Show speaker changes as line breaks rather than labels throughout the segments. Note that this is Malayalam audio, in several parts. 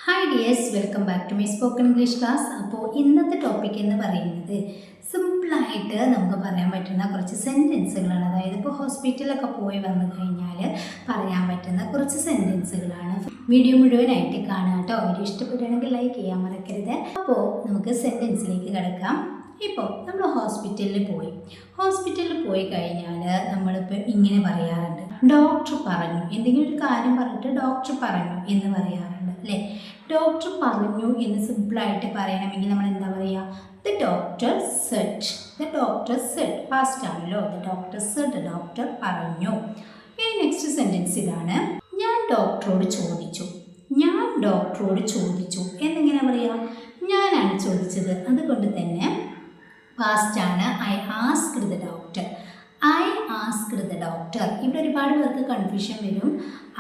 Hi dears, welcome back to my spoken English class. അപ്പോൾ ഇന്നത്തെ ടോപ്പിക് എന്ന് പറയുന്നത് സിമ്പിളായിട്ട് നമുക്ക് പറയാൻ പറ്റുന്ന കുറച്ച് സെൻറ്റൻസുകളാണ്. അതായത് ഇപ്പോൾ ഹോസ്പിറ്റലിലൊക്കെ പോയി വന്നു കഴിഞ്ഞാൽ പറയാൻ പറ്റുന്ന കുറച്ച് സെൻറ്റൻസുകളാണ്. വീഡിയോ മുഴുവനായിട്ട് കാണുക കേട്ടോ. വീഡിയോ ഇഷ്ടപ്പെടുകയാണെങ്കിൽ ലൈക്ക് ചെയ്യാൻ മറക്കരുത്. അപ്പോൾ നമുക്ക് സെൻറ്റൻസിലേക്ക് കിടക്കാം. ഇപ്പോൾ നമ്മൾ ഹോസ്പിറ്റലിൽ പോയി കഴിഞ്ഞാൽ നമ്മളിപ്പോൾ ഇങ്ങനെ പറയാറുണ്ട്, ഡോക്ടർ പറഞ്ഞു. എന്തെങ്കിലും ഒരു കാര്യം പറഞ്ഞിട്ട് ഡോക്ടർ പറഞ്ഞു എന്ന് പറയാറുണ്ട് അല്ലേ. ഡോക്ടർ പറഞ്ഞു എന്ന് സിമ്പിളായിട്ട് പറയണമെങ്കിൽ നമ്മൾ എന്താ പറയുക? The doctor said. ഫാസ്റ്റ് ആണല്ലോ. ദ ഡോക്ടർ സെഡ്, ഡോക്ടർ പറഞ്ഞു. ഇനി നെക്സ്റ്റ് സെൻറ്റൻസ് ഇതാണ്, ഞാൻ ഡോക്ടറോട് ചോദിച്ചു എന്നിങ്ങനെ പറയുക? ഞാനാണ് ചോദിച്ചത്, അതുകൊണ്ട് തന്നെ പാസ്റ്റ് ആണ്. I asked the doctor. ഇവിടെ ഒരുപാട് പേർക്ക് കൺഫ്യൂഷൻ വരും.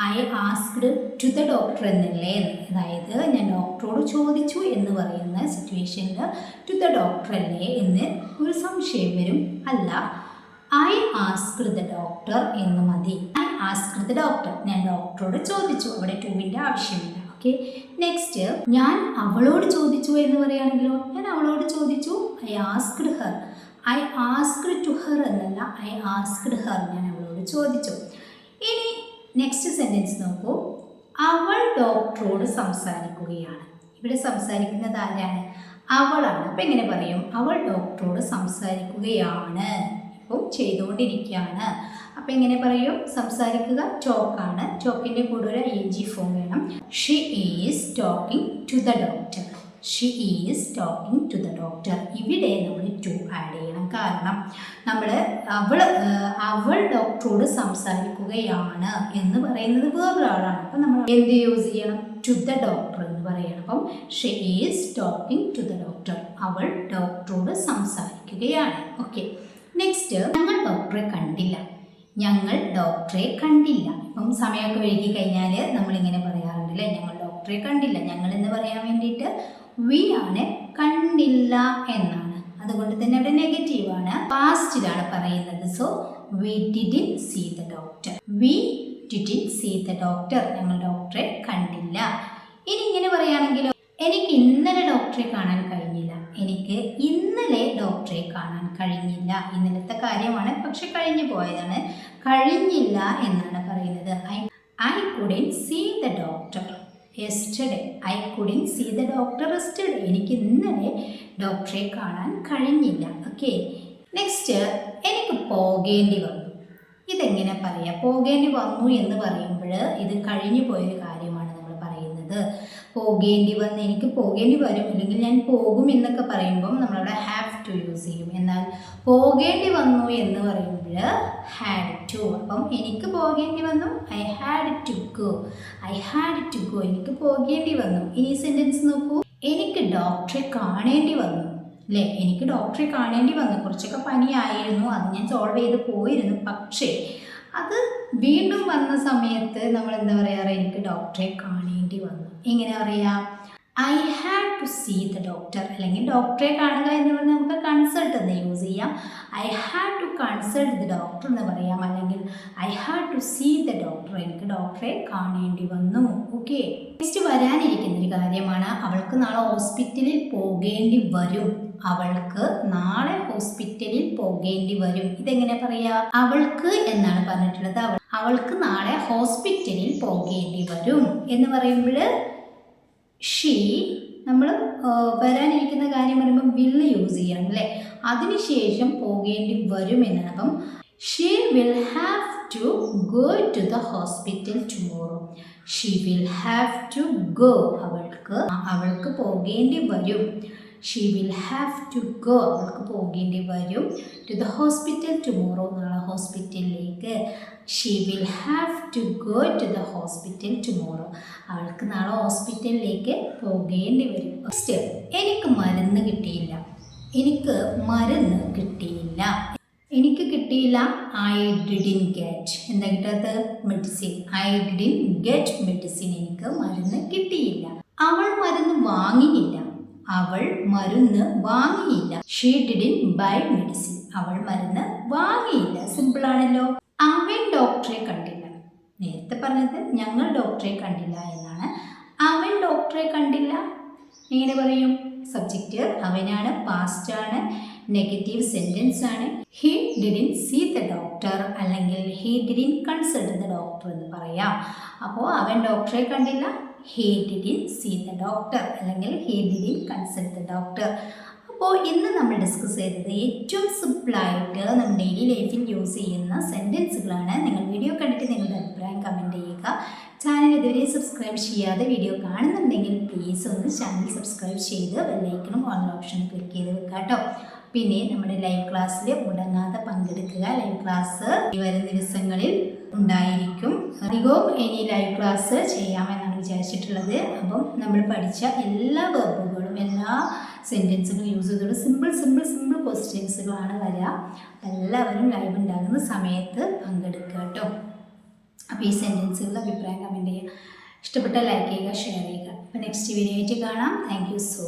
I asked to the doctor എന്നല്ലേ. അതായത് ഞാൻ ഡോക്ടറോട് ചോദിച്ചു എന്ന് പറയുന്ന സിറ്റുവേഷനിൽ ടു ദ ഡോക്ടർ അല്ലേ എന്ന് ഒരു സംശയം വരും. അല്ല, ഐ ആസ്ക്ഡ് ദ ഡോക്ടർ എന്ന് മതി. ഐ ആസ്ക്ഡ് ദ ഡോക്ടർ, ഞാൻ ഡോക്ടറോട് ചോദിച്ചു. അവിടെ ടൂവിൻ്റെ ആവശ്യമില്ല. ഓക്കെ. നെക്സ്റ്റ്, ഞാൻ അവളോട് ചോദിച്ചു എന്ന് പറയുകയാണെങ്കിലോ, ഞാൻ അവളോട് ചോദിച്ചു. I asked her. I asked to her എന്നല്ല, ഐ ആസ്ക്ഡ് ഹർ, ഞാൻ അവളോട് ചോദിച്ചു. ഇനി നെക്സ്റ്റ് സെൻറ്റൻസ് നോക്കൂ, അവൾ ഡോക്ടറോട് സംസാരിക്കുകയാണ്. ഇവിടെ സംസാരിക്കുന്നത് ആരാണ്? അവളാണ്. അപ്പം എങ്ങനെ പറയും? അവൾ ഡോക്ടറോട് സംസാരിക്കുകയാണ്. ഇപ്പം ചെയ്തുകൊണ്ടിരിക്കുകയാണ്. അപ്പം എങ്ങനെ പറയും? സംസാരിക്കുക ടോക്കാണ്. ടോക്കിൻ്റെ കൂടെ ഒരു ing ഫോം വേണം. She is talking to the doctor. ഇവിടെ നമ്മൾ ടു ആഡ് ചെയ്യണം. കാരണം നമ്മൾ അവൾ ഡോക്ടറോട് സംസാരിക്കുകയാണ് എന്ന് പറയുന്നത് വേറൊരാളാണ്. അപ്പം നമ്മൾ എന്ത് യൂസ് ചെയ്യണം? ടു ദ ഡോക്ടർ എന്ന് പറയണം. അപ്പം she is talking to the doctor. അവൾ ഡോക്ടറോട് സംസാരിക്കുകയാണ്. ഓക്കെ. നെക്സ്റ്റ്, ഞങ്ങൾ ഡോക്ടറെ കണ്ടില്ല. ഇപ്പം സമയമൊക്കെ വൈകി കഴിഞ്ഞാൽ നമ്മളിങ്ങനെ പറയാറുണ്ടല്ലേ, ഞങ്ങൾ ഡോക്ടറെ കണ്ടില്ല. ഞങ്ങൾ എന്ന് പറയാൻ വേണ്ടിയിട്ട് വി ആണ്, കണ്ടില്ല എന്നാണ്. അതുകൊണ്ട് തന്നെ അവിടെ നെഗറ്റീവാണ്, പാസ്റ്റിലാണ് പറയുന്നത്. So we didn't see the doctor. ഞങ്ങൾ ഡോക്ടറെ കണ്ടില്ല. ഇനി ഇങ്ങനെ പറയുകയാണെങ്കിലോ, എനിക്ക് ഇന്നലെ ഡോക്ടറെ കാണാൻ കഴിഞ്ഞില്ല. ഇന്നലത്തെ കാര്യമാണ്, പക്ഷെ കഴിഞ്ഞു പോയതാണ്. കഴിഞ്ഞില്ല എന്നാണ് പറയുന്നത്. I couldn't see the doctor yesterday. എനിക്ക് ഇന്നലെ ഡോക്ടറെ കാണാൻ കഴിഞ്ഞില്ല. ഓക്കെ. നെക്സ്റ്റ്, എനിക്ക് പോകേണ്ടി വന്നു. ഇതെങ്ങനെ പറയാം? പോകേണ്ടി വന്നു എന്ന് പറയുമ്പോൾ ഇത് കഴിഞ്ഞു പോയൊരു കാര്യമാണ് നമ്മൾ പറയുന്നത്. എനിക്ക് പോകേണ്ടി വരും, അല്ലെങ്കിൽ ഞാൻ പോകും എന്നൊക്കെ പറയുമ്പം നമ്മളവിടെ ഹാവ് ടു യൂസ് ചെയ്യും. എന്നാൽ പോകേണ്ടി വന്നു എന്ന് പറയുമ്പോൾ ഹാഡ് ടു. അപ്പം എനിക്ക് പോകേണ്ടി വന്നു, ഐ ഹാഡ് ടു ഗോ. എനിക്ക് പോകേണ്ടി വന്നു. ഇനി സെൻറ്റൻസ് നോക്കൂ, എനിക്ക് ഡോക്ടറെ കാണേണ്ടി വന്നു അല്ലേ. കുറച്ചൊക്കെ പനിയായിരുന്നു, അത് ഞാൻ സോൾവ് ചെയ്ത് പോയിരുന്നു. പക്ഷേ അത് വീണ്ടും വന്ന സമയത്ത് നമ്മൾ എന്താ പറയാറ്? എനിക്ക് ഡോക്ടറെ കാണേണ്ടി വന്നു. എങ്ങനെ അറിയാം? I had to see the doctor. അല്ലെങ്കിൽ ഡോക്ടറെ കാണുക എന്ന് പറഞ്ഞാൽ നമുക്ക് കൺസൾട്ട് എന്ന് യൂസ് ചെയ്യാം. I had to consult the doctor എന്ന് പറയാം. അല്ലെങ്കിൽ I had to see the doctor. എനിക്ക് ഡോക്ടറെ കാണേണ്ടി വന്നു. ഓക്കെ. നെക്സ്റ്റ് വരാനിരിക്കുന്നൊരു കാര്യമാണ്, അവൾക്ക് നാളെ ഹോസ്പിറ്റലിൽ പോകേണ്ടി വരും. ഇതെങ്ങനെ പറയാ? അവൾക്ക് എന്നാണ് പറഞ്ഞിട്ടുള്ളത്. അവൾക്ക് നാളെ ഹോസ്പിറ്റലിൽ പോകേണ്ടി വരും എന്ന് പറയുമ്പോൾ നമ്മൾ വരാനിരിക്കുന്ന കാര്യം പറയുമ്പോൾ വില്ല് യൂസ് ചെയ്യണം അല്ലേ. അതിനുശേഷം പോകേണ്ടി വരും എന്നാണ്. അപ്പം she will have to go to the hospital tomorrow. അവൾക്ക് പോകേണ്ടി വരും. അവൾക്ക് പോകേണ്ടി വരും ടു ദ ഹോസ്പിറ്റൽ ടുമോറോ, നാളെ ഹോസ്പിറ്റലിലേക്ക്. അവൾക്ക് നാളെ ഹോസ്പിറ്റലിലേക്ക് പോകേണ്ടി വരും. നെക്സ്റ്റ്, എനിക്ക് മരുന്ന് കിട്ടിയില്ല. എനിക്ക് കിട്ടിയില്ല. I didn't get. എന്താ കിട്ടാത്തത്? മെഡിസിൻ. എനിക്ക് മരുന്ന് കിട്ടിയില്ല. അവൾ മരുന്ന് വാങ്ങിയില്ല. She didn't buy medicine. അവൾ മരുന്ന് വാങ്ങിയില്ല. സിമ്പിൾ ആണല്ലോ. അവൻ ഡോക്ടറെ കണ്ടില്ല. നേരത്തെ പറഞ്ഞത് ഞങ്ങൾ ഡോക്ടറെ കണ്ടില്ല എന്നാണ്. അവൻ ഡോക്ടറെ കണ്ടില്ല. എങ്ങനെ പറയും? സബ്ജക്റ്റ് അവനാണ്, പാസ്റ്റ് ആണ്, നെഗറ്റീവ് സെൻറ്റൻസ് ആണ്. He didn't see the doctor അല്ലെങ്കിൽ he didn't consult the doctor എന്ന് പറയാം. അപ്പോൾ അവൻ ഡോക്ടറെ കണ്ടില്ല, he didn't see the doctor അല്ലെങ്കിൽ he didn't consult the doctor. അപ്പോൾ ഇന്ന് നമ്മൾ ഡിസ്കസ് ചെയ്തത് ഏറ്റവും സിമ്പിളായിട്ട് നമ്മൾ ഡെയിലി ലൈഫിൽ യൂസ് ചെയ്യുന്ന സെൻറ്റൻസുകളാണ്. നിങ്ങൾ വീഡിയോ കണ്ടിട്ട് നിങ്ങളുടെ അഭിപ്രായം കമൻറ്റ് ചെയ്യുക. ചാനൽ ഇതുവരെ സബ്സ്ക്രൈബ് ചെയ്യാതെ വീഡിയോ കാണുന്നുണ്ടെങ്കിൽ പ്ലീസ് ഒന്ന് ചാനൽ സബ്സ്ക്രൈബ് ചെയ്ത് ബെല്ലൈക്കണും ഓൺ ഓപ്ഷൻ ക്ലിക്ക് ചെയ്ത് വെക്കുക കേട്ടോ. പിന്നെ നമ്മുടെ ലൈവ് ക്ലാസ്സിൽ മുടങ്ങാതെ പങ്കെടുക്കുക. ലൈവ് ക്ലാസ് ഈ വരുന്ന ദിവസങ്ങളിൽ ഉണ്ടായിരിക്കും. അധികവും ഇനി ലൈവ് ക്ലാസ് ചെയ്യാമെന്നാണ് വിചാരിച്ചിട്ടുള്ളത്. അപ്പം നമ്മൾ പഠിച്ച എല്ലാ വെർബുകളും എല്ലാ സെൻറ്റൻസുകളും യൂസ് ചെയ്തോളൂ. സിമ്പിൾ ക്വസ്റ്റ്യൻസുകളാണ് വരിക. എല്ലാവരും ലൈവ് ഉണ്ടാകുന്ന സമയത്ത് പങ്കെടുക്കുക കേട്ടോ. അപ്പോൾ ഈ സെൻറ്റൻസുകളുടെ അഭിപ്രായം കമൻറ്റ് ചെയ്യുക. ഇഷ്ടപ്പെട്ട ലൈക്ക് ചെയ്യുക, ഷെയർ ചെയ്യുക. അപ്പോൾ നെക്സ്റ്റ് വീഡിയോ ആയിട്ട് കാണാം. Thank you so